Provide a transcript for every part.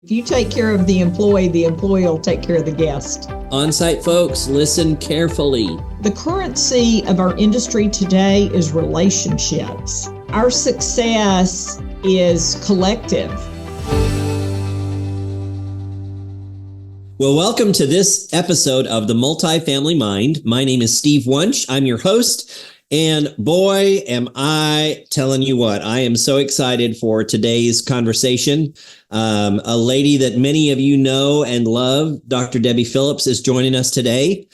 If you take care of the employee will take care of the guest. On-site folks, listen carefully. The currency of our industry today is relationships. Our success is collective. Well, welcome to this episode of The Multifamily Mind. My name is Steve Wunch. I'm your host. And boy, am I telling you what, I am so excited for today's conversation. A lady that many of you know and love, Dr. Debbie Phillips, is joining us today.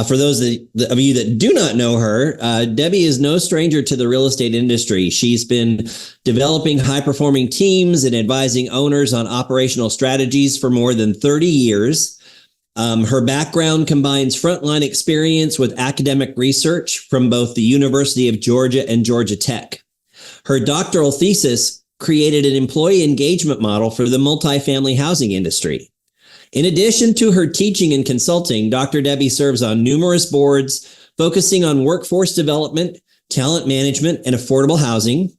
For those of you that do not know her, Debbie is no stranger to the real estate industry. She's been developing high-performing teams and advising owners on operational strategies for more than 30 years. Her background combines frontline experience with academic research from both the University of Georgia and Georgia Tech. Her doctoral thesis created an employee engagement model for the multifamily housing industry. In addition to her teaching and consulting, Dr. Debbie serves on numerous boards focusing on workforce development, talent management, and affordable housing.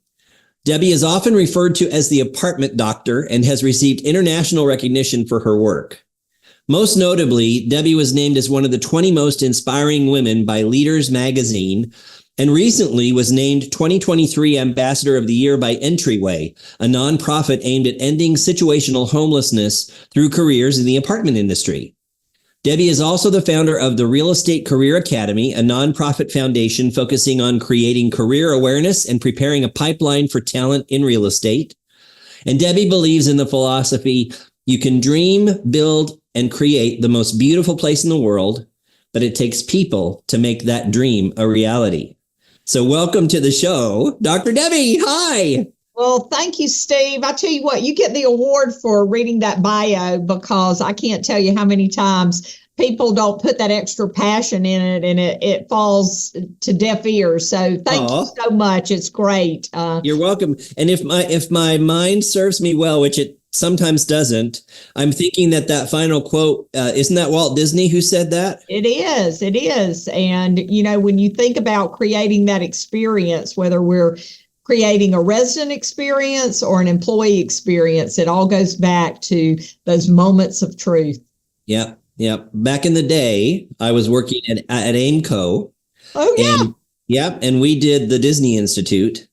Debbie is often referred to as the apartment doctor and has received international recognition for her work. Most notably, Debbie was named as one of the 20 most inspiring women by Leaders magazine, and recently was named 2023 Ambassador of the Year by Entryway, a nonprofit aimed at ending situational homelessness through careers in the apartment industry. Debbie is also the founder of the Real Estate Career Academy, a nonprofit foundation focusing on creating career awareness and preparing a pipeline for talent in real estate. And Debbie believes in the philosophy, you can dream, build, and create the most beautiful place in the world, but it takes people to make that dream a reality. So welcome to the show, Dr. Debbie. Hi. Well, thank you, Steve. I tell you what, you get the award for reading that bio because I can't tell you how many times people don't put that extra passion in it and it falls to deaf ears. So thank you so much. It's great. You're welcome. And if my mind serves me well, which it sometimes doesn't, I'm thinking that final quote, isn't that Walt Disney who said that? It is. It is. And, you know, when you think about creating that experience, whether we're creating a resident experience or an employee experience, it all goes back to those moments of truth. Yeah. Yeah. Back in the day, I was working at Aimco. Oh, yeah. And we did the Disney Institute.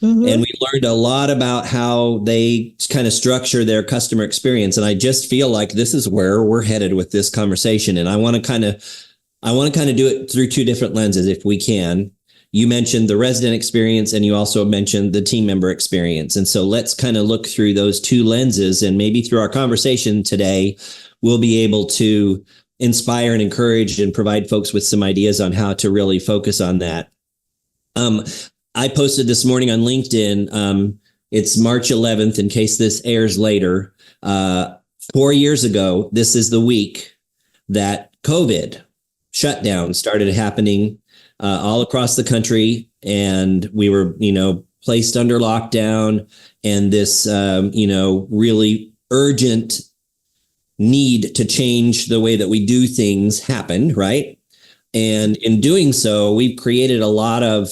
Mm-hmm. And we learned a lot about how they kind of structure their customer experience. And I just feel like this is where we're headed with this conversation. And I want to kind of do it through two different lenses, if we can. You mentioned the resident experience, and you also mentioned the team member experience. And so let's kind of look through those two lenses, and maybe through our conversation today, we'll be able to inspire and encourage and provide folks with some ideas on how to really focus on that. I posted this morning on LinkedIn. It's March 11th, in case this airs later. 4 years ago, this is the week that COVID shutdown started happening all across the country. And we were, placed under lockdown, and this, really urgent need to change the way that we do things happened, right? And in doing so, we've created a lot of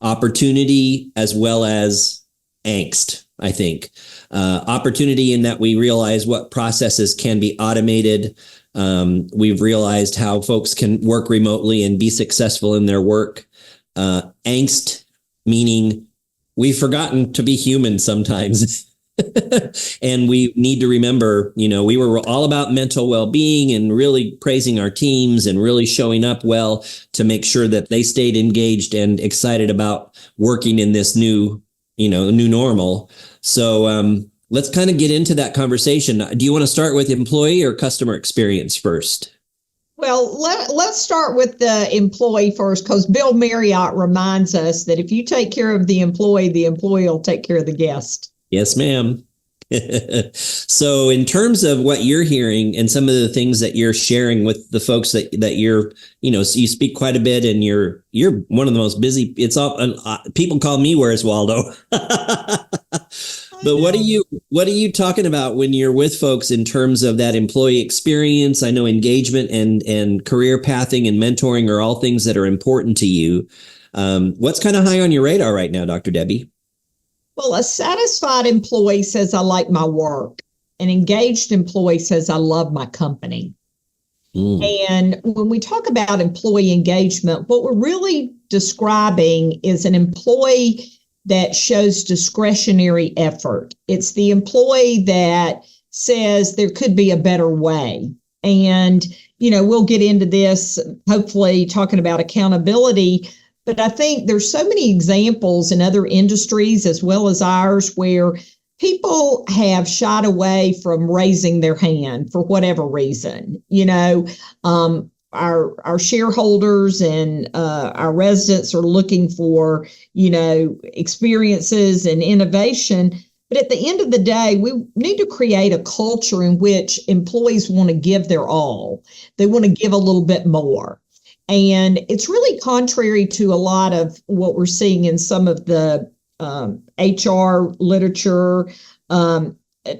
opportunity as well as angst, I think. Opportunity in that we realize what processes can be automated. We've realized how folks can work remotely and be successful in their work. Angst, meaning we've forgotten to be human sometimes. And we need to remember, we were all about mental well-being and really praising our teams and really showing up well to make sure that they stayed engaged and excited about working in this new normal. So let's kind of get into that conversation. Do you want to start with employee or customer experience first? Well, let's start with the employee first, because Bill Marriott reminds us that if you take care of the employee will take care of the guest. Yes, ma'am. So in terms of what you're hearing and some of the things that you're sharing with the folks that you're, so you speak quite a bit, and you're one of the most busy. It's all people call me Where's Waldo. But what are you talking about when you're with folks in terms of that employee experience? I know engagement and career pathing and mentoring are all things that are important to you. What's kind of high on your radar right now, Dr. Debbie? Well, a satisfied employee says, I like my work. an engaged employee says, I love my company. And when we talk about employee engagement, what we're really describing is an employee that shows discretionary effort. It's the employee that says there could be a better way. And, we'll get into this, hopefully talking about accountability. But I think there's so many examples in other industries as well as ours where people have shied away from raising their hand for whatever reason. Our shareholders and our residents are looking for, experiences and innovation. But at the end of the day, we need to create a culture in which employees want to give their all. They want to give a little bit more. And it's really contrary to a lot of what we're seeing in some of the HR literature,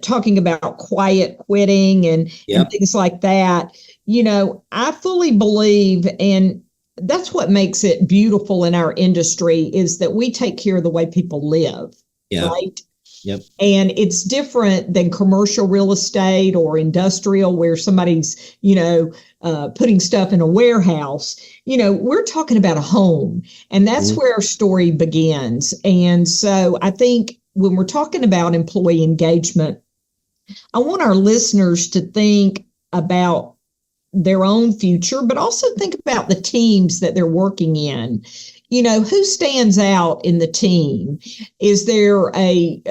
talking about quiet quitting and things like that. I fully believe, and that's what makes it beautiful in our industry, is that we take care of the way people live, right? Yep. And it's different than commercial real estate or industrial where somebody's, putting stuff in a warehouse. We're talking about a home, and that's where our story begins. And so I think when we're talking about employee engagement, I want our listeners to think about their own future, but also think about the teams that they're working in. Who stands out in the team? Is there a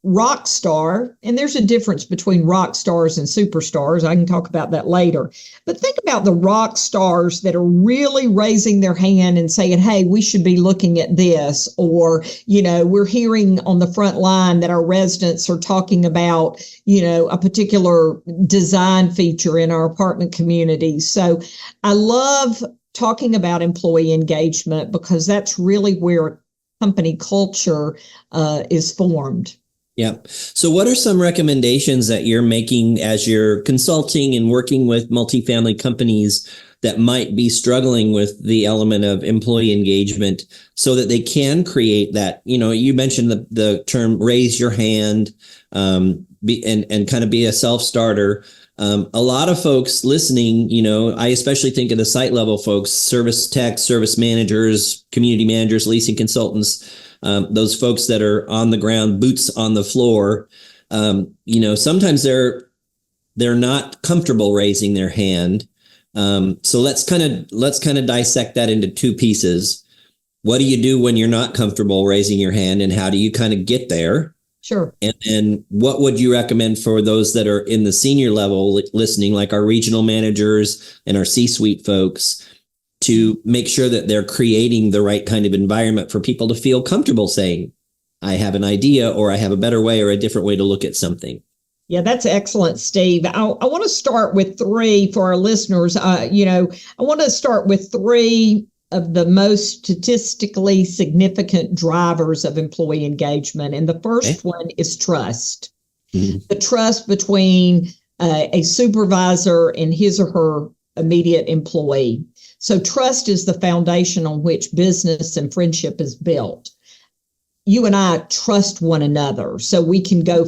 rock star? And there's a difference between rock stars and superstars. I can talk about that later. But think about the rock stars that are really raising their hand and saying, hey, we should be looking at this. Or, we're hearing on the front line that our residents are talking about, a particular design feature in our apartment community. So I love talking about employee engagement because that's really where company culture is formed. Yeah. So what are some recommendations that you're making as you're consulting and working with multifamily companies that might be struggling with the element of employee engagement so that they can create that? You mentioned the term raise your hand, and kind of be a self-starter. A lot of folks listening, I especially think of the site level folks, service techs, service managers, community managers, leasing consultants, those folks that are on the ground, boots on the floor. Sometimes they're not comfortable raising their hand. So let's kind of dissect that into two pieces. What do you do when you're not comfortable raising your hand, and how do you kind of get there? Sure. And what would you recommend for those that are in the senior level listening, like our regional managers and our C-suite folks, to make sure that they're creating the right kind of environment for people to feel comfortable saying, I have an idea, or I have a better way or a different way to look at something? Yeah, that's excellent, Steve. I want to start with three for our listeners. I want to start with three of the most statistically significant drivers of employee engagement. And the first one is trust. The trust between a supervisor and his or her immediate employee. So trust is the foundation on which business and friendship is built. You and I trust one another so we can go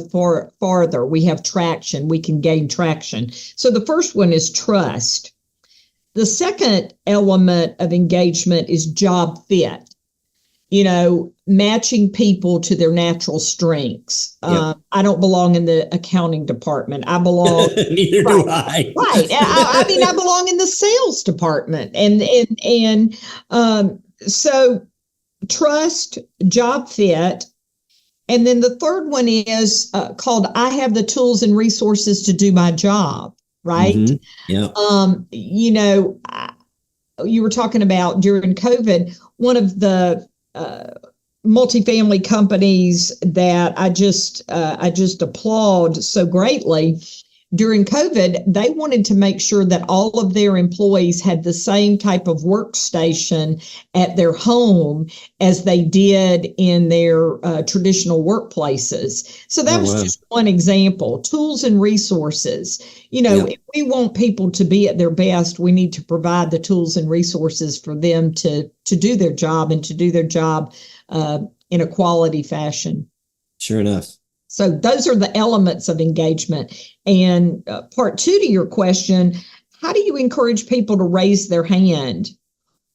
farther. We have traction. We can gain traction. So the first one is trust. The second element of engagement is job fit. Matching people to their natural strengths. Yep. I don't belong in the accounting department. I belong. Neither do I. Right. I belong in the sales department. So trust, job fit. And then the third one is called I have the tools and resources to do my job. Right. Mm-hmm. Yeah. You were talking about during COVID, one of the multifamily companies that I just applaud so greatly. During COVID, they wanted to make sure that all of their employees had the same type of workstation at their home as they did in their traditional workplaces. So that was just one example. Tools and resources. If we want people to be at their best, we need to provide the tools and resources for them to do their job and to do their job in a quality fashion. Sure enough. So those are the elements of engagement. And part two to your question, how do you encourage people to raise their hand?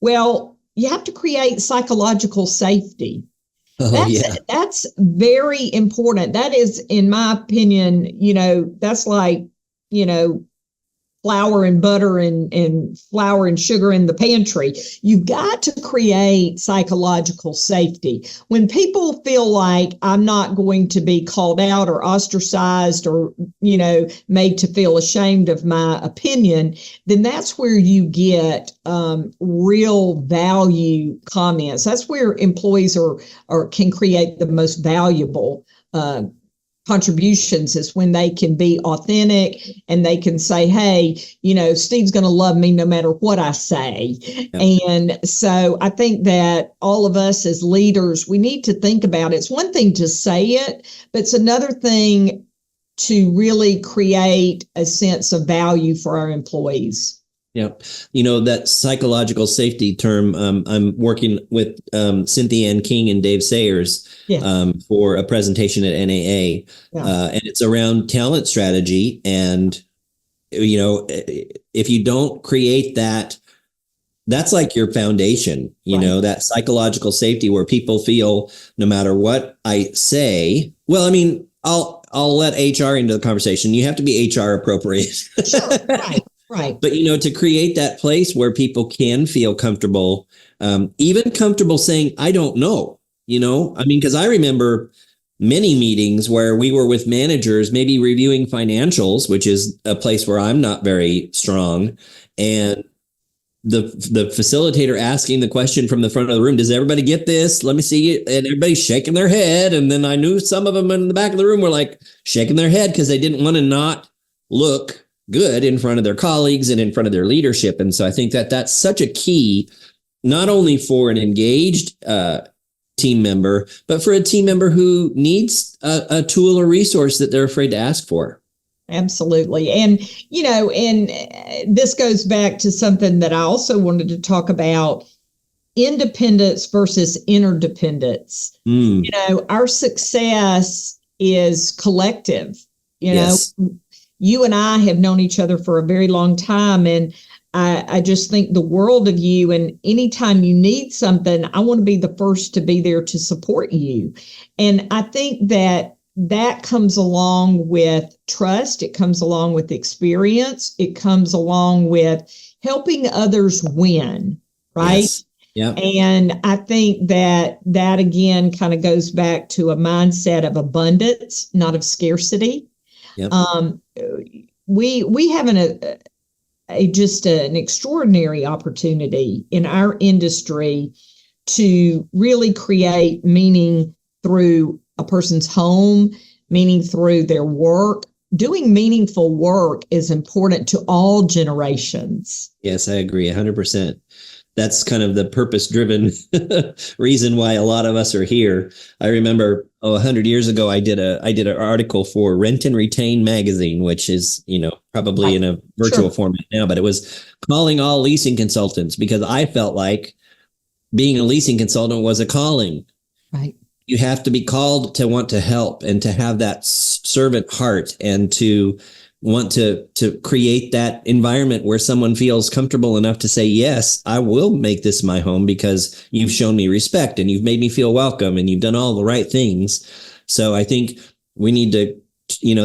Well, you have to create psychological safety. That's very important. That is, in my opinion, that's like, flour and butter and flour and sugar in the pantry. You've got to create psychological safety. When people feel like I'm not going to be called out or ostracized or, made to feel ashamed of my opinion, then that's where you get real value comments. That's where employees can create the most valuable contributions, is when they can be authentic and they can say, hey, Steve's going to love me no matter what I say. Yep. And so I think that all of us as leaders, we need to think about it. It's one thing to say it, but it's another thing to really create a sense of value for our employees. Yeah. That psychological safety term, I'm working with Cynthia Ann King and Dave Sayers for a presentation at NAA. And it's around talent strategy. And, if you don't create that, that's like your foundation, that psychological safety where people feel no matter what I say. Well, I mean, I'll let HR into the conversation. You have to be HR appropriate. Sure, right. Right. But, to create that place where people can feel comfortable, even comfortable saying, I don't know, because I remember many meetings where we were with managers, maybe reviewing financials, which is a place where I'm not very strong. And the facilitator asking the question from the front of the room, does everybody get this? Let me see it. And everybody's shaking their head. And then I knew some of them in the back of the room were like shaking their head because they didn't want to not look good in front of their colleagues and in front of their leadership. And so I think that that's such a key, not only for an engaged team member, but for a team member who needs a tool or resource that they're afraid to ask for. Absolutely. And, and this goes back to something that I also wanted to talk about, independence versus interdependence. Our success is collective, Yes. You and I have known each other for a very long time, and I just think the world of you. And anytime you need something, I want to be the first to be there to support you. And I think that comes along with trust. It comes along with experience. It comes along with helping others win, right? Yes. Yeah. And I think that again kind of goes back to a mindset of abundance, not of scarcity. Yep. We have just an extraordinary opportunity in our industry to really create meaning through a person's home, meaning through their work. Doing meaningful work is important to all generations. Yes, I agree 100%. That's kind of the purpose-driven reason why a lot of us are here. I remember 100 years ago, I did an article for Rent and Retain magazine, which is, probably in a virtual format now, but it was calling all leasing consultants, because I felt like being a leasing consultant was a calling. Right. You have to be called to want to help and to have that servant heart and to want to create that environment where someone feels comfortable enough to say, yes, I will make this my home because you've shown me respect and you've made me feel welcome and you've done all the right things. So I think we need to,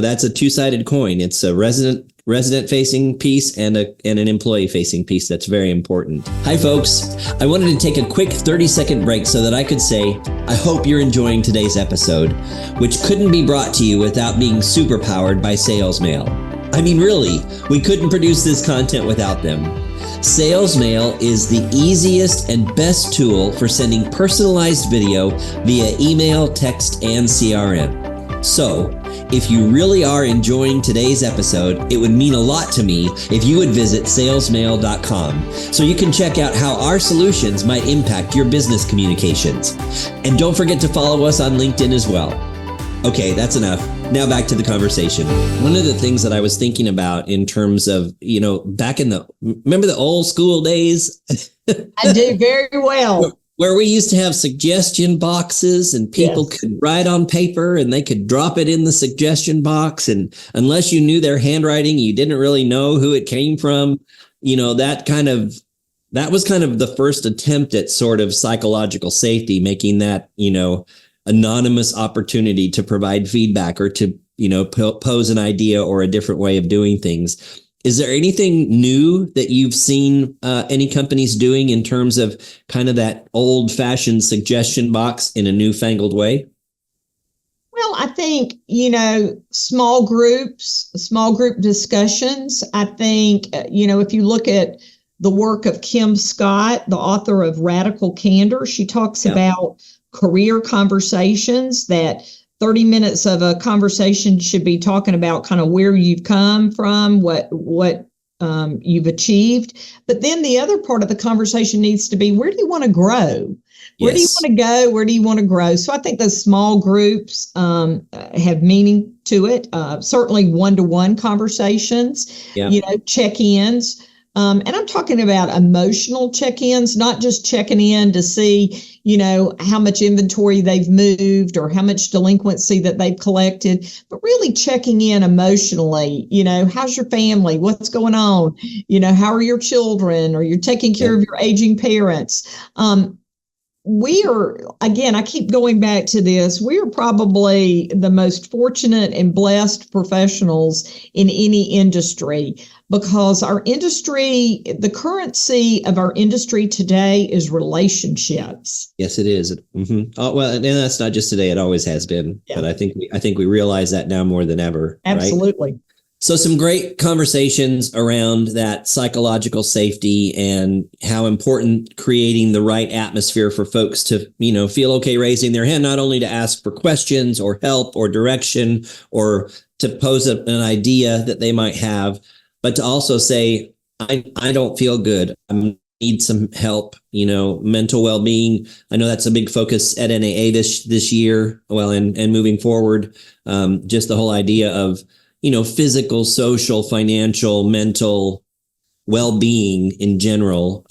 that's a two-sided coin. It's a resident facing piece and an employee facing piece. That's very important. Hi, folks. I wanted to take a quick 30-second break so that I could say, I hope you're enjoying today's episode, which couldn't be brought to you without being superpowered by Sales Mail. I mean, really, we couldn't produce this content without them. Sales Mail is the easiest and best tool for sending personalized video via email, text, and CRM. So, if you really are enjoying today's episode, it would mean a lot to me if you would visit salesmail.com so you can check out how our solutions might impact your business communications. And don't forget to follow us on LinkedIn as well. Okay, that's enough. Now back to the conversation. One of the things that I was thinking about in terms of, back in remember the old school days? I do very well. where we used to have suggestion boxes and people Yes. could write on paper and they could drop it in the suggestion box. And unless you knew their handwriting, you didn't really know who it came from. That was kind of the first attempt at sort of psychological safety, making that, anonymous opportunity to provide feedback or to, pose an idea or a different way of doing things. Is there anything new that you've seen any companies doing in terms of kind of that old fashioned suggestion box in a newfangled way? Well, I think, small group discussions. I think, if you look at the work of Kim Scott, the author of Radical Candor, she talks about career conversations, that 30 minutes of a conversation should be talking about kind of where you've come from, what you've achieved. But then the other part of the conversation needs to be, where do you want to grow? Where do you want to go? Where do you want to grow? So I think those small groups have meaning to it. Certainly one-to-one conversations, check-ins. And I'm talking about emotional check-ins, not just checking in to see, how much inventory they've moved or how much delinquency that they've collected, but really checking in emotionally. How's your family? What's going on? How are your children? Are you taking care of your aging parents? We are, again, I keep going back to this. We are probably the most fortunate and blessed professionals in any industry, because our industry, the currency of our industry today is relationships. Yes, it is. Mm-hmm. Oh, well, and that's not just today. It always has been. Yeah. But I think we realize that now more than ever. Absolutely. Right? So some great conversations around that psychological safety and how important creating the right atmosphere for folks to, feel okay raising their hand, not only to ask for questions or help or direction or to pose an idea that they might have, but to also say, I don't feel good. I need some help, mental well-being. I know that's a big focus at NAA this year. Well, and moving forward, just the whole idea of, physical, social, financial, mental well-being in general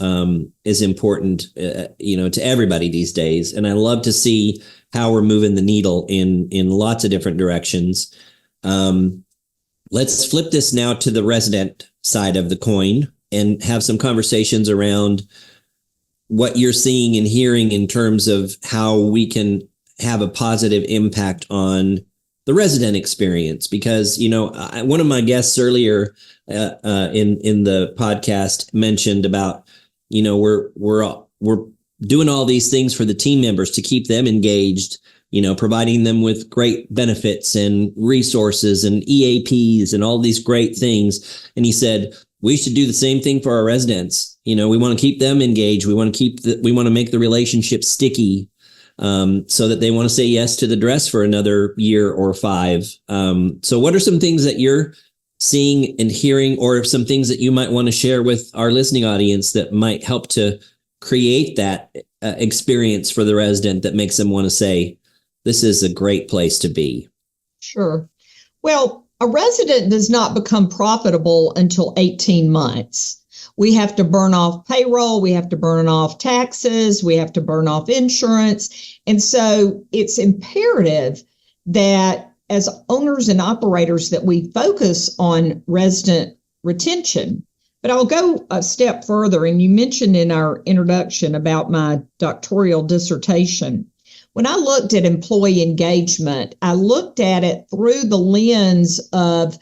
is important, to everybody these days. And I love to see how we're moving the needle in lots of different directions. Let's flip this now to the resident side of the coin and have some conversations around what you're seeing and hearing in terms of how we can have a positive impact on the resident experience. Because, one of my guests earlier in the podcast mentioned about, we're doing all these things for the team members to keep them engaged, providing them with great benefits and resources and EAPs and all these great things. And he said, we should do the same thing for our residents. We want to keep them engaged. We want to make the relationship sticky, so that they want to say yes to the dress for another year or 5. So what are some things that you're seeing and hearing, or some things that you might want to share with our listening audience that might help to create that experience for the resident that makes them want to say, this is a great place to be? Sure. Well, a resident does not become profitable until 18 months. We have to burn off payroll. We have to burn off taxes. We have to burn off insurance. And so it's imperative that as owners and operators that we focus on resident retention. But I'll go a step further. And you mentioned in our introduction about my doctoral dissertation. When I looked at employee engagement, I looked at it through the lens of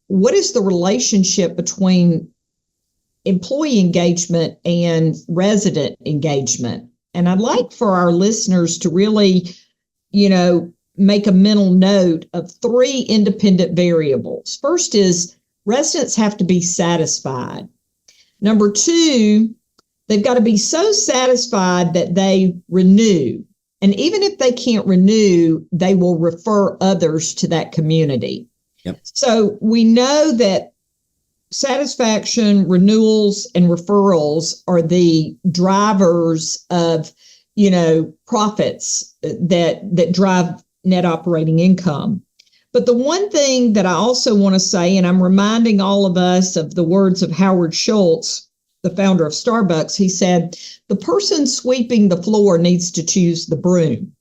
what is the relationship between employee engagement and resident engagement. And I'd like for our listeners to really, make a mental note of 3 independent variables. First is residents have to be satisfied. Number 2, they've got to be so satisfied that they renew. And even if they can't renew, they will refer others to that community. Yep. So we know that satisfaction, renewals, and referrals are the drivers of, profits that drive net operating income. But the one thing that I also want to say, and I'm reminding all of us of the words of Howard Schultz, the founder of Starbucks, he said, the person sweeping the floor needs to choose the broom.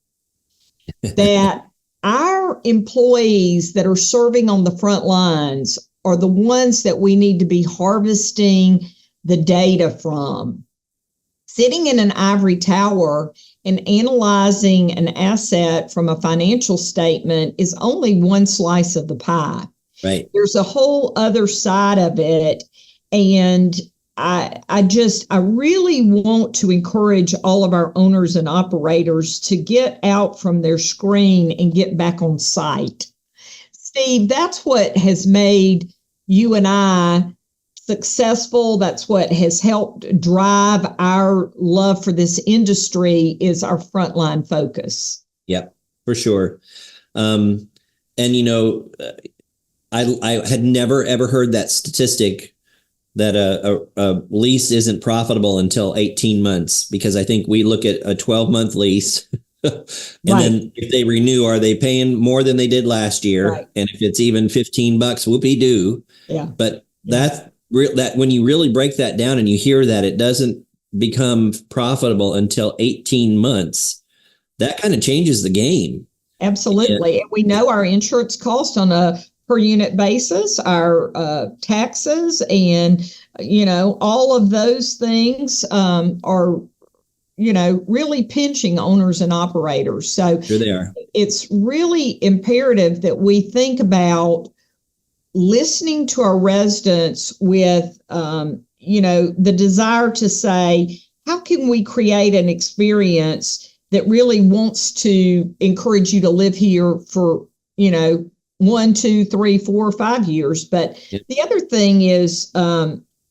That our employees that are serving on the front lines are the ones that we need to be harvesting the data from. Sitting in an ivory tower and analyzing an asset from a financial statement is only one slice of the pie. Right. There's a whole other side of it. And I really want to encourage all of our owners and operators to get out from their screen and get back on site. Steve, that's what has made you and I successful. That's what has helped drive our love for this industry, is our frontline focus. Yep, for sure. And, I had never, ever heard that statistic that a lease isn't profitable until 18 months, because I think we look at a 12-month lease and Right. then if they renew, are they paying more than they did last year? Right. And if it's even $15, whoopee-doo. Yeah. But that when you really break that down and you hear that it doesn't become profitable until 18 months, that kind of changes the game. Absolutely. And we know our insurance cost on a per unit basis, our taxes, and, all of those things are, really pinching owners and operators. So Sure they are. It's really imperative that we think about listening to our residents with, the desire to say, how can we create an experience that really wants to encourage you to live here for, 1, 2, 3, 4, 5 years. But the other thing is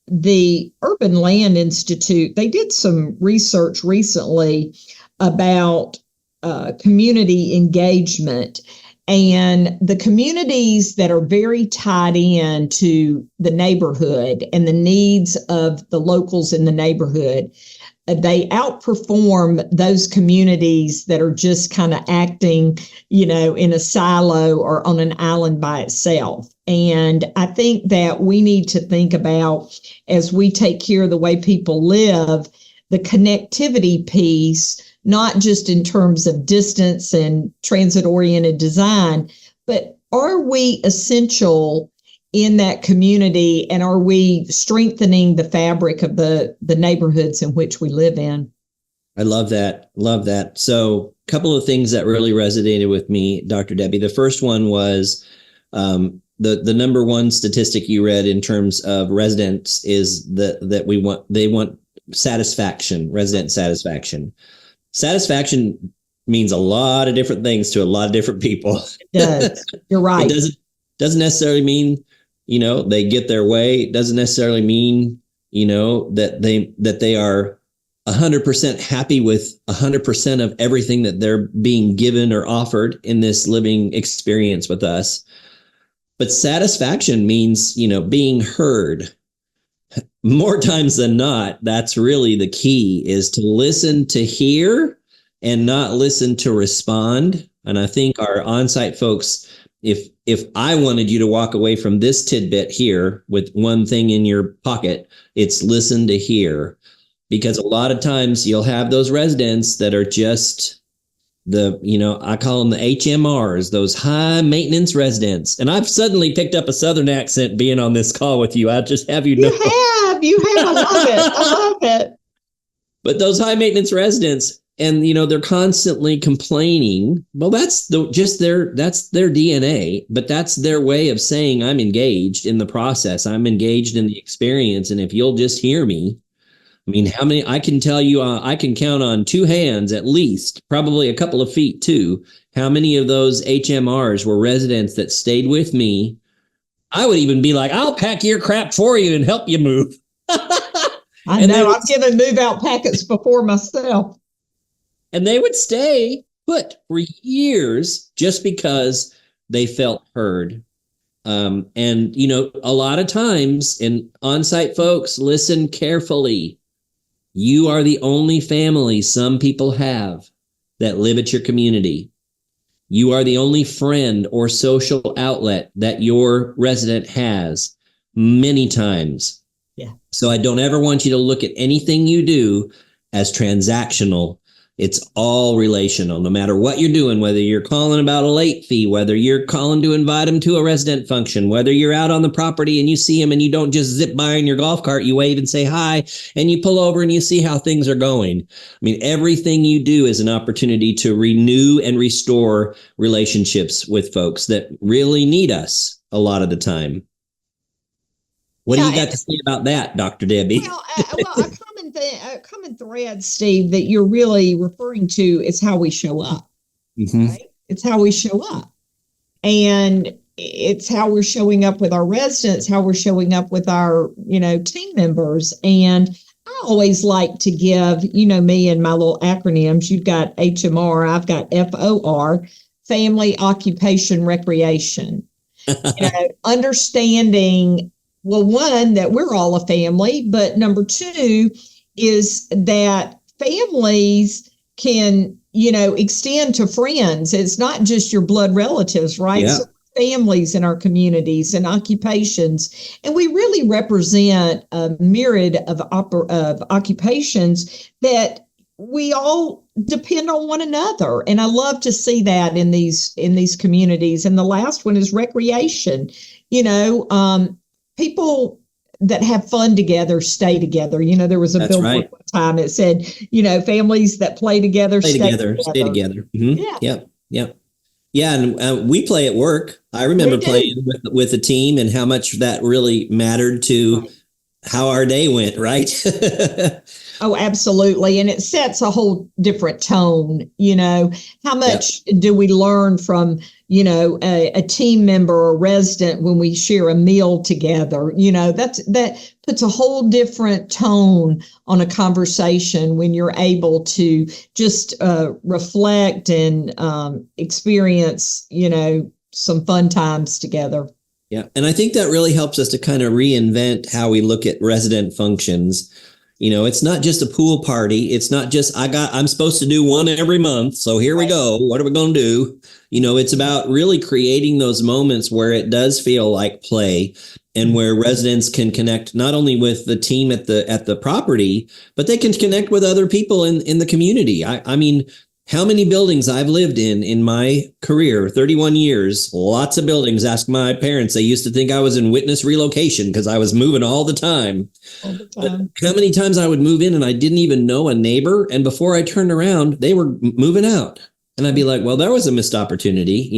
the Urban Land Institute, they did some research recently about community engagement. And the communities that are very tied in to the neighborhood and the needs of the locals in the neighborhood, they outperform those communities that are just kind of acting, in a silo or on an island by itself. And I think that we need to think about, as we take care of the way people live, the connectivity piece, not just in terms of distance and transit-oriented design, but are we essential in that community, and are we strengthening the fabric of the neighborhoods in which we live in? I love that. Love that. So a couple of things that really resonated with me, Dr. Debbie. The first one was the number one statistic you read in terms of residents is that they want satisfaction, resident satisfaction. Satisfaction means a lot of different things to a lot of different people. It does. You're right. It doesn't necessarily mean, they get their way. It doesn't necessarily mean, that they are 100% happy with 100% of everything that they're being given or offered in this living experience with us. But satisfaction means, being heard. More times than not, that's really the key, is to listen to hear and not listen to respond. And I think our on-site folks, if I wanted you to walk away from this tidbit here with one thing in your pocket, it's listen to hear. Because a lot of times you'll have those residents that are just I call them the HMRs, those high maintenance residents. And I've suddenly picked up a Southern accent being on this call with you. I'll just have you know. You have. I love it. I love it. But those high maintenance residents, and they're constantly complaining. Well, that's their DNA, but that's their way of saying, I'm engaged in the process. I'm engaged in the experience. And if you'll just hear me, how many, I can tell you, I can count on two hands at least, probably a couple of feet too, how many of those HMRs were residents that stayed with me. I would even be like, I'll pack your crap for you and help you move. I know. I've given move out packets before myself. And they would stay put for years just because they felt heard. And, a lot of times, and on-site folks, listen carefully. You are the only family some people have that live at your community. You are the only friend or social outlet that your resident has. Many times Yeah. So I don't ever want you to look at anything you do as transactional. It's all relational, no matter what you're doing, whether you're calling about a late fee, whether you're calling to invite them to a resident function, whether you're out on the property and you see them and you don't just zip by in your golf cart, you wave and say hi, and you pull over and you see how things are going. I mean, everything you do is an opportunity to renew and restore relationships with folks that really need us a lot of the time. What do you got to say about that, Dr. Debbie? A common thread, Steve, that you're really referring to is how we show up. Mm-hmm. Right? It's how we show up, and it's how we're showing up with our residents, how we're showing up with our, team members. And I always like to give, me and my little acronyms. You've got HMR, I've got FOR, family, occupation, recreation. Understanding. Well, one, that we're all a family, but number two is that families can, extend to friends. It's not just your blood relatives, right? Yeah. So families in our communities and occupations. And we really represent a myriad of occupations that we all depend on one another. And I love to see that in these communities. And the last one is recreation. People that have fun together stay together. There was a That's billboard right. one time that said, families that play together, stay together. Stay together. Mm-hmm. Yeah. Yep. Yeah. And we play at work. I remember playing with a team and how much that really mattered to how our day went, right? Oh, absolutely. And it sets a whole different tone. How much do we learn from, a team member or resident when we share a meal together? That puts a whole different tone on a conversation when you're able to just reflect and experience, some fun times together. Yeah. And I think that really helps us to kind of reinvent how we look at resident functions. It's not just a pool party. It's not just, I'm supposed to do one every month. So here we go. What are we going to do? It's about really creating those moments where it does feel like play and where residents can connect not only with the team at the property, but they can connect with other people in the community. I mean, how many buildings I've lived in my career, 31 years, lots of buildings. Ask my parents. They used to think I was in witness relocation because I was moving all the time. But how many times I would move in and I didn't even know a neighbor. And before I turned around, they were moving out. And I'd be like, well, that was a missed opportunity,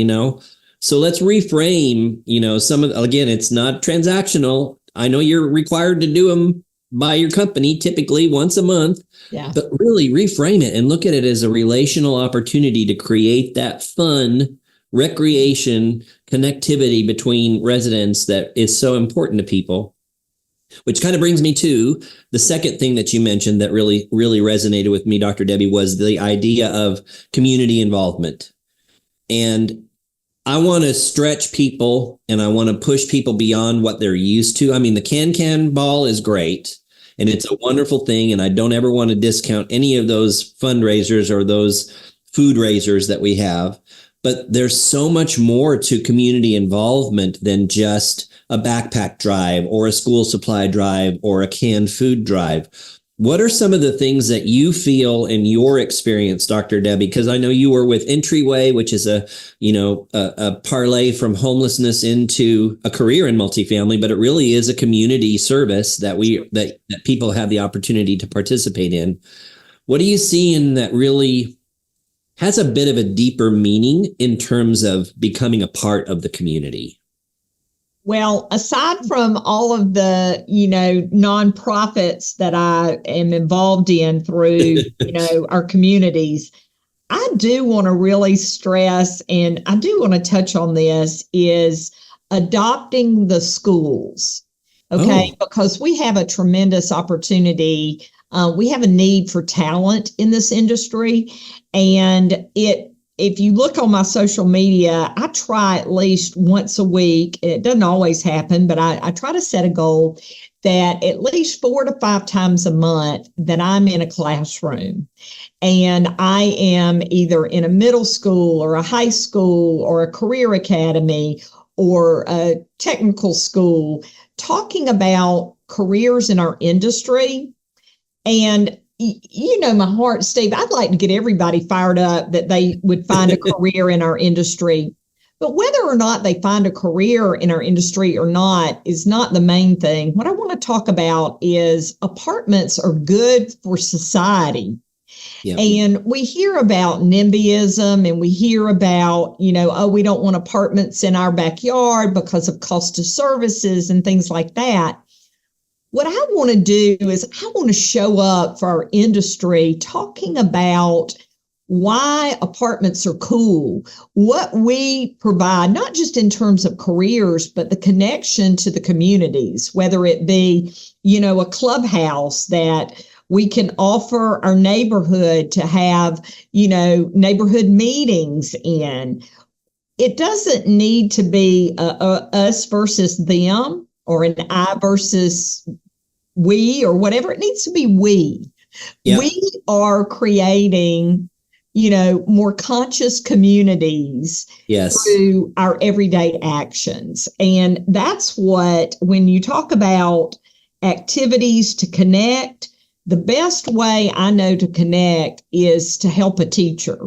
So let's reframe, again, it's not transactional. I know you're required to do them by your company, typically once a month. Yeah. But really reframe it and look at it as a relational opportunity to create that fun recreation connectivity between residents that is so important to people. Which kind of brings me to the second thing that you mentioned that really, really resonated with me, Dr. Debbie, was the idea of community involvement. And I want to stretch people and I want to push people beyond what they're used to. I mean, the can ball is great and it's a wonderful thing. And I don't ever want to discount any of those fundraisers or those food raisers that we have. But there's so much more to community involvement than just a backpack drive or a school supply drive or a canned food drive. What are some of the things that you feel in your experience, Dr. Debbie? Because I know you were with Entryway, which is a parlay from homelessness into a career in multifamily, but it really is a community service that that people have the opportunity to participate in. What do you see in that really has a bit of a deeper meaning in terms of becoming a part of the community? Well, aside from all of the, nonprofits that I am involved in through, our communities, I do want to really stress, and I do want to touch on this, is adopting the schools. Okay. Oh. Because we have a tremendous opportunity. We have a need for talent in this industry. And if you look on my social media, I try at least once a week. It doesn't always happen, but I try to set a goal that at least 4 to 5 times a month that I'm in a classroom and I am either in a middle school or a high school or a career academy or a technical school, talking about careers in our industry. And you know my heart, Steve, I'd like to get everybody fired up that they would find a career in our industry. But whether or not they find a career in our industry or not is not the main thing. What I want to talk about is apartments are good for society. Yep. And we hear about NIMBYism, and we hear about, oh, we don't want apartments in our backyard because of cost of services and things like that. What I want to do is I want to show up for our industry talking about why apartments are cool, what we provide, not just in terms of careers, but the connection to the communities, whether it be, a clubhouse that we can offer our neighborhood to have, neighborhood meetings in. It doesn't need to be us versus them or an I versus we or whatever. It needs to be we. Yeah. We are creating more conscious communities through our everyday actions. And that's what, when you talk about activities to connect, the best way I know to connect is to help a teacher.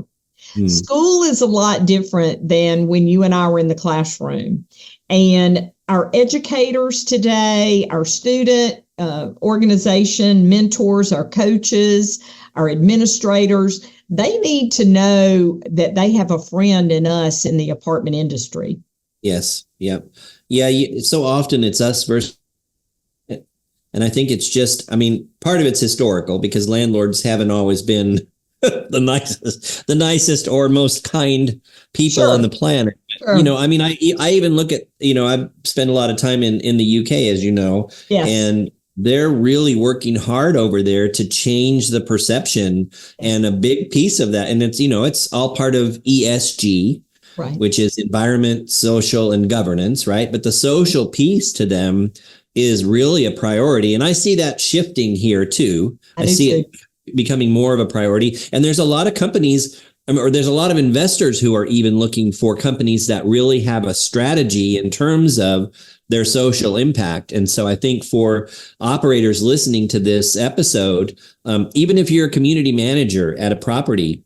School is a lot different than when you and I were in the classroom. And our educators today, our student organization, mentors, our coaches, our administrators, they need to know that they have a friend in us in the apartment industry. Yes. Yep. Yeah. So often it's us versus, and I think it's just, part of it's historical because landlords haven't always been the nicest or most kind people on the planet. Sure. I even look at, I've spent a lot of time in the UK, as you know, and they're really working hard over there to change the perception. And a big piece of that, and it's all part of ESG, right, which is environment, social, and governance, right? But the social piece to them is really a priority. And I see that shifting here too. I see it becoming more of a priority. And there's a lot of companies, or there's a lot of investors who are even looking for companies that really have a strategy in terms of their social impact. And so I think for operators listening to this episode, even if you're a community manager at a property,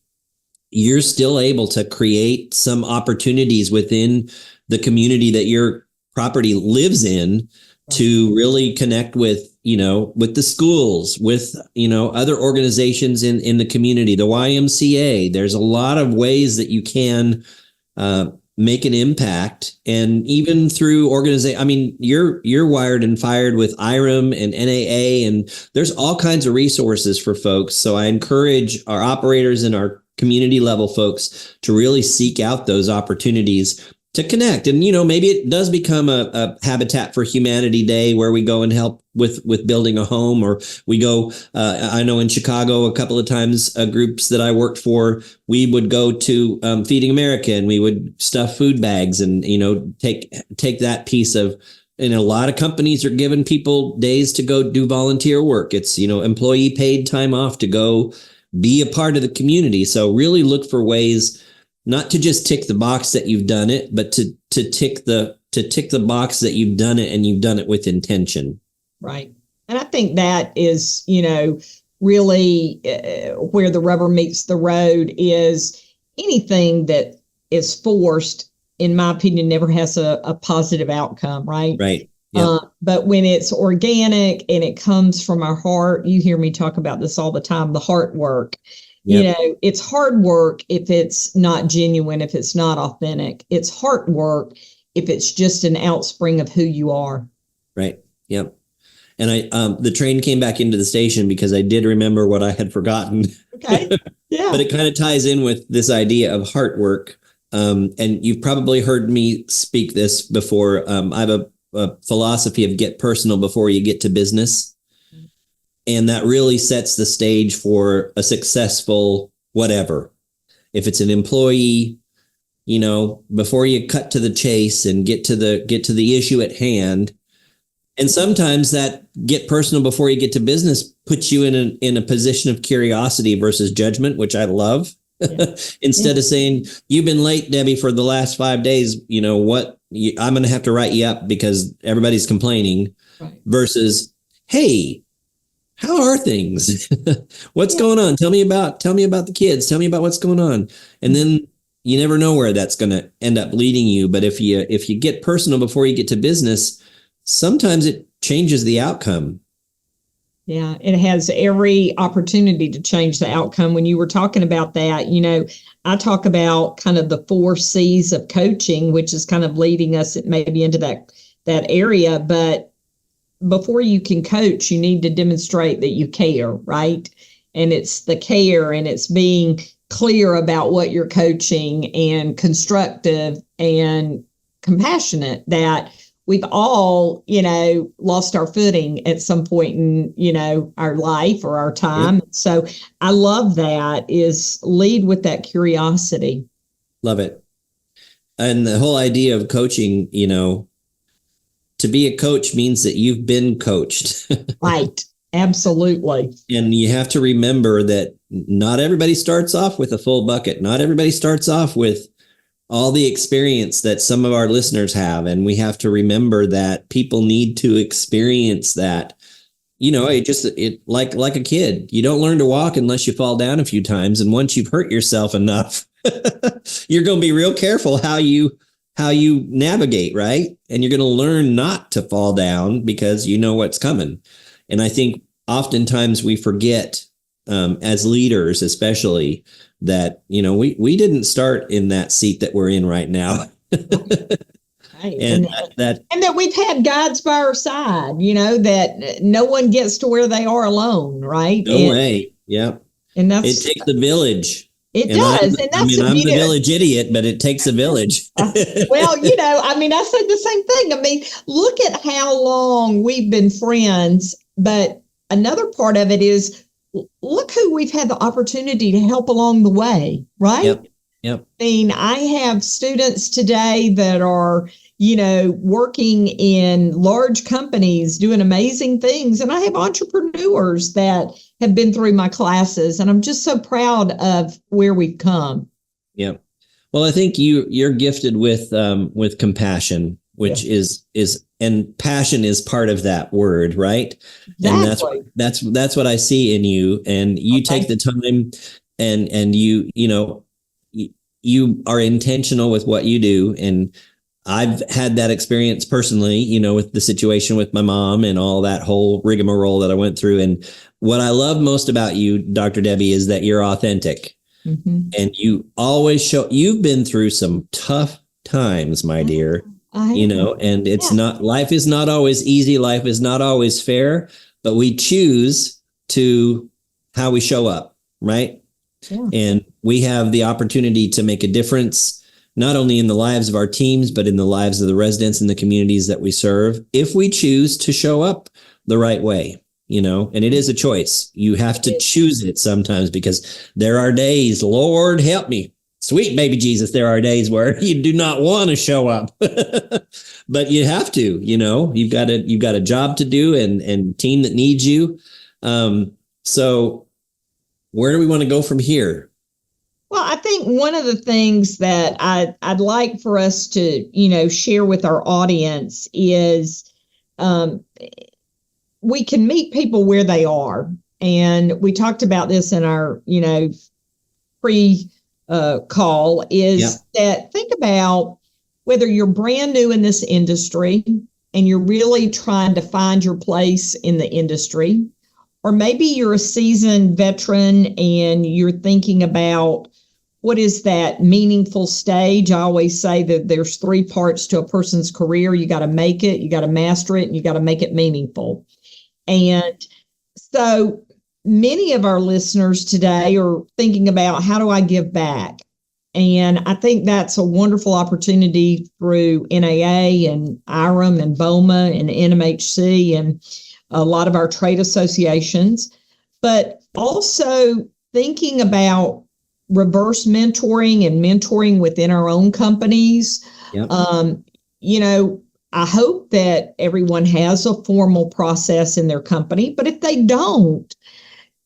you're still able to create some opportunities within the community that your property lives in to really connect with, with the schools, with, other organizations in the community, the YMCA. There's a lot of ways that you can make an impact. And even through organization, you're wired and fired with IREM and NAA, and there's all kinds of resources for folks. So I encourage our operators and our community level folks to really seek out those opportunities to connect. And, maybe it does become a Habitat for Humanity Day where we go and help with building a home, or we go, I know in Chicago, a couple of times, groups that I worked for, we would go to Feeding America and we would stuff food bags and, take that piece of, and a lot of companies are giving people days to go do volunteer work. It's, employee paid time off to go be a part of the community. So really look for ways not to just tick the box that you've done it, but to tick the box that you've done it and you've done it with intention. Right. And I think that is, really where the rubber meets the road is anything that is forced, in my opinion, never has a positive outcome. Right. Right. Yep. But when it's organic and it comes from our heart, you hear me talk about this all the time, the heart work. Yep. It's hard work if it's not genuine, if it's not authentic. It's heart work if it's just an outspring of who you are. Right. Yep. And the train came back into the station because I did remember what I had forgotten. Okay. Yeah. But it kind of ties in with this idea of heart work. And you've probably heard me speak this before. I have a philosophy of get personal before you get to business. And that really sets the stage for a successful whatever. If it's an employee, before you cut to the chase and get to the issue at hand. And sometimes that get personal before you get to business puts you in a position of curiosity versus judgment, which I love. Yeah. Instead of saying, you've been late, Debbie, for the last 5 days, I'm going to have to write you up because everybody's complaining, Right. versus, hey, how are things? What's Yeah. going on? Tell me about the kids. Tell me about what's going on. And then you never know where that's going to end up leading you. But if you get personal before you get to business, sometimes it changes the outcome. Yeah, it has every opportunity to change the outcome. When you were talking about that, I talk about kind of the 4 C's of coaching, which is kind of leading us maybe into that area. But before you can coach, you need to demonstrate that you care, right? And it's the care, and it's being clear about what you're coaching, and constructive and compassionate, that we've all, lost our footing at some point in, our life or our time. Yep. So I love that, is lead with that curiosity. Love it. And the whole idea of coaching, to be a coach means that you've been coached. Right. Absolutely. And you have to remember that not everybody starts off with a full bucket. Not everybody starts off with all the experience that some of our listeners have. And we have to remember that people need to experience that. It like a kid, you don't learn to walk unless you fall down a few times. And once you've hurt yourself enough, you're going to be real careful how you navigate, right? And you're going to learn not to fall down because you know what's coming. And I think oftentimes we forget, as leaders, especially, that, we didn't start in that seat that we're in right now. Right. And that we've had guides by our side, that no one gets to where they are alone, right? No way. Yeah. And it takes a village. It does. I'm the village idiot, but it takes a village. Well, I said the same thing. Look at how long we've been friends, but another part of it is, look who we've had the opportunity to help along the way, right? Yep. I have students today that are, working in large companies doing amazing things. And I have entrepreneurs that have been through my classes, and I'm just so proud of where we've come. Yeah. Well, I think you're gifted with compassion, which is and passion is part of that word, right? Exactly. And that's what I see in you. And you take the time, and you are intentional with what you do. And I've had that experience personally, with the situation with my mom and all that whole rigmarole that I went through. And what I love most about you, Dr. Debbie, is that you're authentic. Mm-hmm. And you always you've been through some tough times, my dear, and it's not, life is not always easy. Life is not always fair, but we choose how we show up. Right. Yeah. And we have the opportunity to make a difference, not only in the lives of our teams, but in the lives of the residents and the communities that we serve, if we choose to show up the right way, and it is a choice. You have to choose it sometimes, because there are days, Lord help me, sweet baby Jesus, there are days where you do not want to show up, but you have to, you've got a job to do and team that needs you. So where do we want to go from here? Well, I think one of the things that I'd like for us to, share with our audience is, we can meet people where they are. And we talked about this in our, pre-call, is that think about whether you're brand new in this industry and you're really trying to find your place in the industry, or maybe you're a seasoned veteran and you're thinking about, what is that meaningful stage? I always say that there's 3 parts to a person's career. You got to make it, you got to master it, and you got to make it meaningful. And so many of our listeners today are thinking about, how do I give back? And I think that's a wonderful opportunity through NAA and IRM and BOMA and NMHC and a lot of our trade associations, but also thinking about reverse mentoring and mentoring within our own companies. Yep. I hope that everyone has a formal process in their company, but if they don't,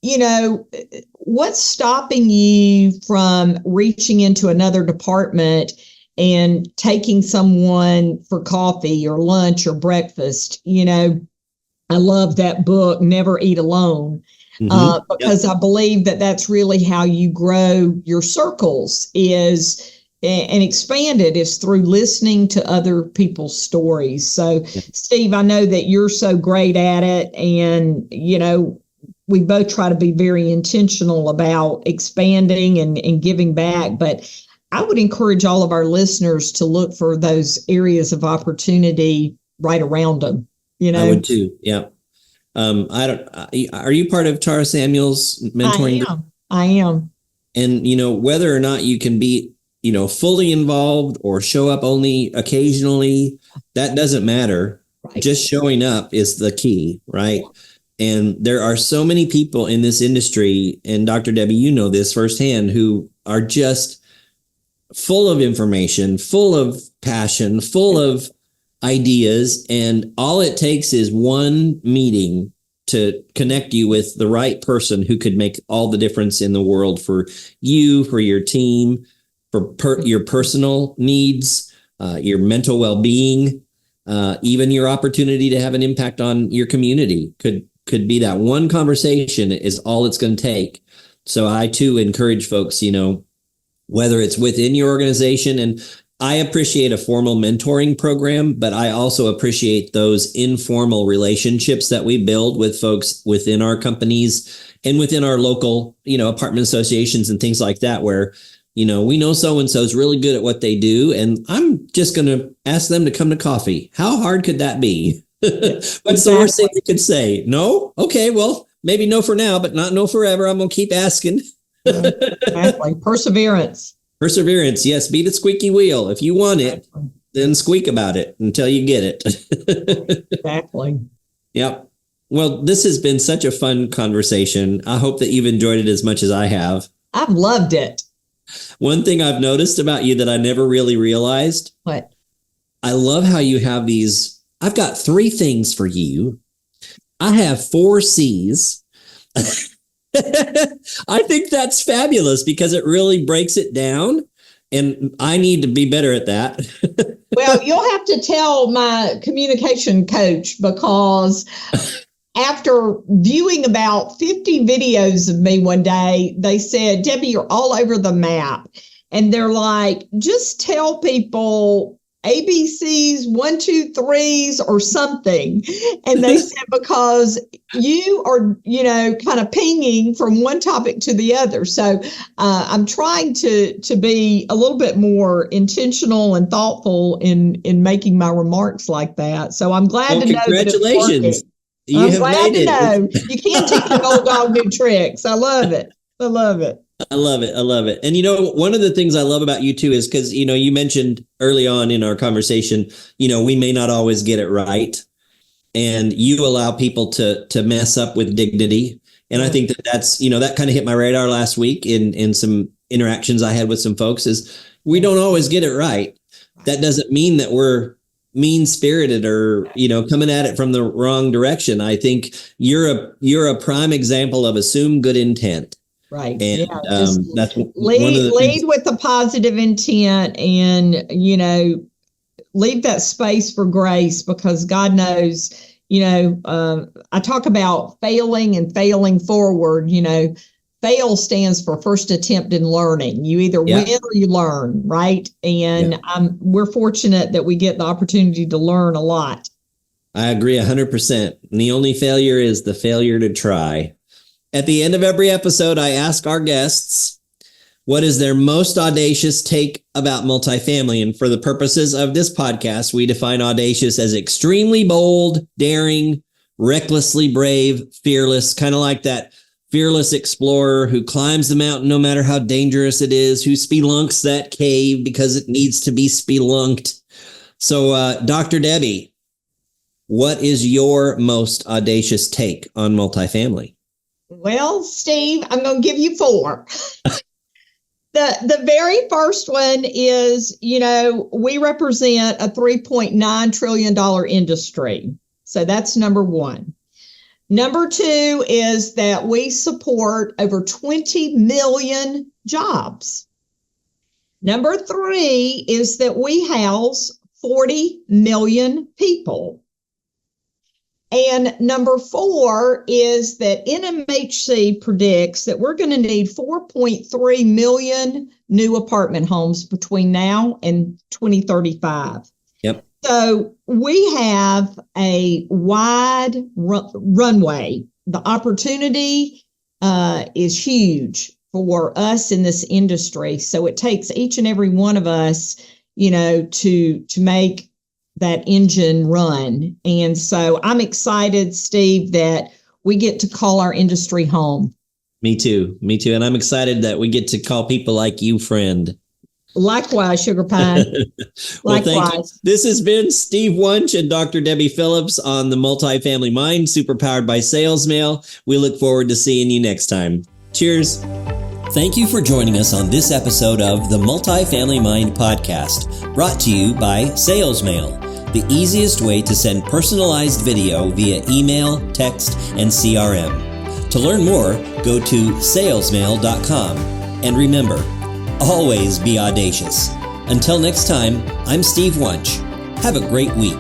what's stopping you from reaching into another department and taking someone for coffee or lunch or breakfast? I love that book, Never Eat Alone, because I believe that that's really how you grow your circles and expand it is through listening to other people's stories. So, Steve, I know that you're so great at it, and we both try to be very intentional about expanding and giving back. But I would encourage all of our listeners to look for those areas of opportunity right around them. I would too. Yeah. Are you part of Tara Samuel's mentoring group? I am. And, whether or not you can be, fully involved or show up only occasionally, that doesn't matter. Right. Just showing up is the key, right? And there are so many people in this industry, and Dr. Debbie, you know this firsthand, who are just full of information, full of passion, full of ideas, and all it takes is one meeting to connect you with the right person who could make all the difference in the world for you, for your team, for your personal needs, your mental well-being, even your opportunity to have an impact on your community. Could be that one conversation is all it's going to take. So I too encourage folks, whether it's within your organization, and I appreciate a formal mentoring program, but I also appreciate those informal relationships that we build with folks within our companies and within our local, apartment associations and things like that, where, we know so-and-so is really good at what they do, and I'm just going to ask them to come to coffee. How hard could that be? What's the worst thing you could say? No? Okay, well, maybe no for now, but not no forever. I'm going to keep asking. Exactly. Perseverance. Yes. Be the squeaky wheel. If you want it, then squeak about it until you get it. Exactly. Yep. Well, this has been such a fun conversation. I hope that you've enjoyed it as much as I have. I've loved it. One thing I've noticed about you that I never really realized. What? I love how you have these. I've got 3 things for you. I have 4 C's. I think that's fabulous because it really breaks it down, and I need to be better at that. Well, you'll have to tell my communication coach, because after viewing about 50 videos of me one day, they said, Debbie, you're all over the map. And they're like, just tell people ABCs, 1, 2, 3s or something. And they said, because you are, kind of pinging from one topic to the other. So I'm trying to be a little bit more intentional and thoughtful in making my remarks like that. So I'm glad to know that it's working. I'm glad to know. You can't teach an old dog new tricks. I love it. I love it. And one of the things I love about you too is because, you mentioned early on in our conversation, we may not always get it right. And you allow people to mess up with dignity. And I think that's, that kind of hit my radar last week in some interactions I had with some folks, is we don't always get it right. That doesn't mean that we're mean-spirited or, coming at it from the wrong direction. I think you're a prime example of assume good intent. Right. And that's lead with the positive intent, and, leave that space for grace, because God knows, I talk about failing and failing forward. Fail stands for first attempt in learning. You either win or you learn, right? And we're fortunate that we get the opportunity to learn a lot. I agree 100%. And the only failure is the failure to try. At the end of every episode, I ask our guests, what is their most audacious take about multifamily? And for the purposes of this podcast, we define audacious as extremely bold, daring, recklessly brave, fearless, kind of like that fearless explorer who climbs the mountain no matter how dangerous it is, who spelunks that cave because it needs to be spelunked. So, Dr. Debbie, what is your most audacious take on multifamily? Well, Steve, I'm going to give you 4. The very first one is, we represent a $3.9 trillion industry. So that's number one. Number 2 is that we support over 20 million jobs. Number 3 is that we house 40 million people. And number 4 is that NMHC predicts that we're going to need 4.3 million new apartment homes between now and 2035. Yep. So we have a wide runway. The opportunity is huge for us in this industry. So it takes each and every one of us, to make that engine run. And so I'm excited, Steve, that we get to call our industry home. Me too. And I'm excited that we get to call people like you friend. Likewise, Sugar Pie. Well, thank you. This has been Steve Wunch and Dr. Debbie Phillips on the Multifamily Mind, superpowered by Sales Mail. We look forward to seeing you next time. Cheers. Thank you for joining us on this episode of the Multifamily Mind podcast, brought to you by Sales Mail, the easiest way to send personalized video via email, text, and CRM. To learn more, go to salesmail.com. And remember, always be audacious. Until next time, I'm Steve Wunch. Have a great week.